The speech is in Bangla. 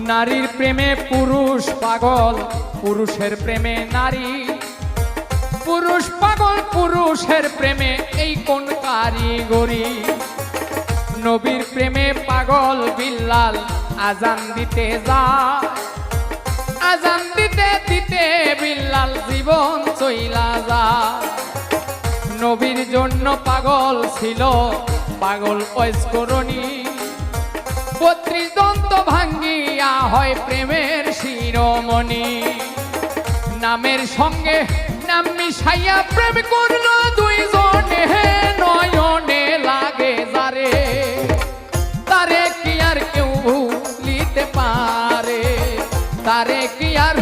নারীর প্রেমে পুরুষ পাগল, পুরুষের প্রেমে নারী। পুরুষ পাগল পুরুষের প্রেমে, এই কোন কারিগরি। নবীর প্রেমে পাগল বিল্লাল, আজান দিতে যায়। আজান দিতে দিতে বিল্লাল জীবন চইলা যায়। নবীর জন্য পাগল ছিল, পাগল ঐস্করণী। 32 দন্ত ভাঙ্গিয়া হয় প্রেমের শিরোমণি। নামের সঙ্গে নাম মিশাইয়া প্রেম করলো দুইজনে, নয়নে লাগে যারে, তারে কি আর কেউ ভুলিতে পারে, তারে কি আর